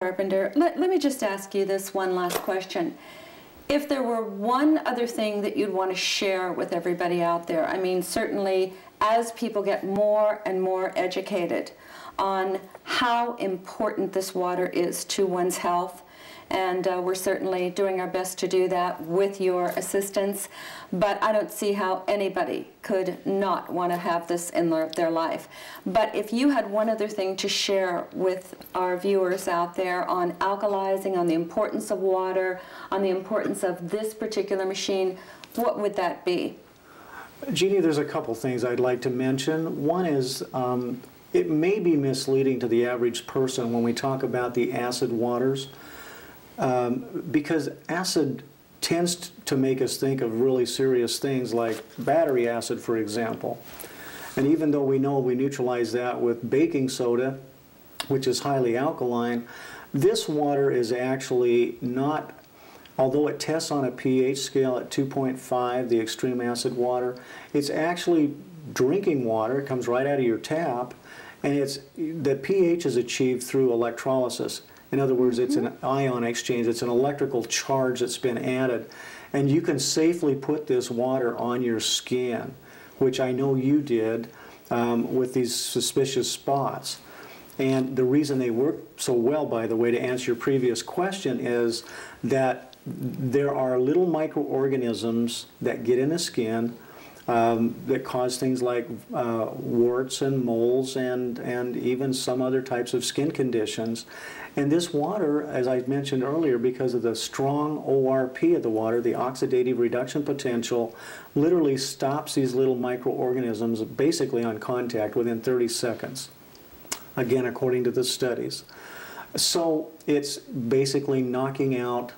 Carpenter, let me just ask you this one last question. If there were one other thing that you'd want to share with everybody out there, I mean, certainly as people get more and more educated on how important this water is to one's health, and we're certainly doing our best to do that with your assistance, but I don't see how anybody could not want to have this in their life. But if you had one other thing to share with our viewers out there on alkalizing, on the importance of water, on the importance of this particular machine, what would that be? Jeannie, there's a couple things I'd like to mention. One is it may be misleading to the average person when we talk about the acid waters. Because acid tends to make us think of really serious things like battery acid, for example. And even though we know we neutralize that with baking soda, which is highly alkaline, this water is actually not, although it tests on a pH scale at 2.5, the extreme acid water, it's actually drinking water. It comes right out of your tap, and the pH is achieved through electrolysis. In other words, it's an ion exchange. It's an electrical charge that's been added. And you can safely put this water on your skin, which I know you did with these suspicious spots. And the reason they work so well, by the way, to answer your previous question, is that there are little microorganisms that get in the skin that cause things like warts and moles and even some other types of skin conditions. And this water, as I mentioned earlier, because of the strong ORP of the water, the oxidative reduction potential, literally stops these little microorganisms basically on contact within 30 seconds, again, according to the studies. So it's basically knocking out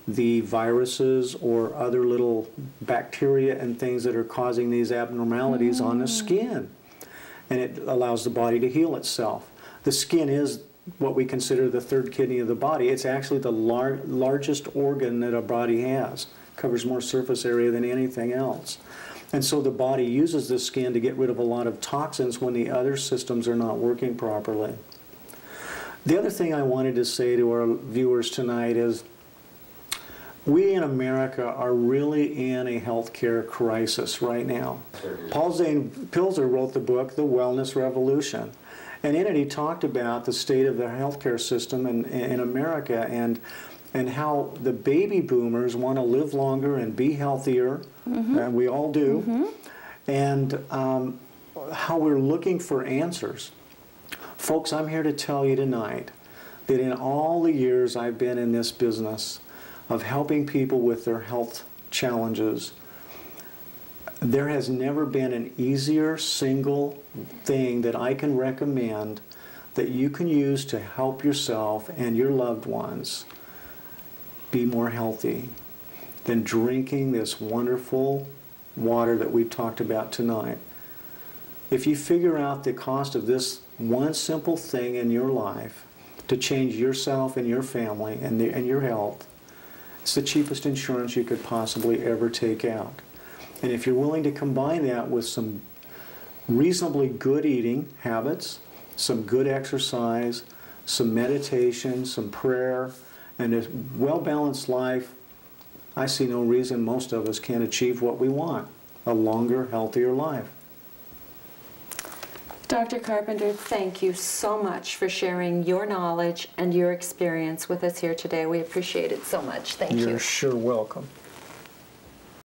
the viruses or other little bacteria and things that are causing these abnormalities on the skin. And it allows the body to heal itself. The skin is what we consider the third kidney of the body. It's actually the largest organ that a body has. Covers more surface area than anything else. And so the body uses the skin to get rid of a lot of toxins when the other systems are not working properly. The other thing I wanted to say to our viewers tonight is we in America are really in a healthcare crisis right now. Paul Zane Pilzer wrote the book, The Wellness Revolution. And in it he talked about the state of the healthcare system in America and how the baby boomers want to live longer and be healthier, and we all do, and how we're looking for answers. Folks, I'm here to tell you tonight that in all the years I've been in this business of helping people with their health challenges, there has never been an easier single thing that I can recommend that you can use to help yourself and your loved ones be more healthy than drinking this wonderful water that we've talked about tonight. If you figure out the cost of this one simple thing in your life to change yourself and your family and your health, it's the cheapest insurance you could possibly ever take out. And if you're willing to combine that with some reasonably good eating habits, some good exercise, some meditation, some prayer, and a well-balanced life, I see no reason most of us can't achieve what we want, a longer, healthier life. Dr. Carpenter, thank you so much for sharing your knowledge and your experience with us here today. We appreciate it so much. Thank you. You're sure welcome.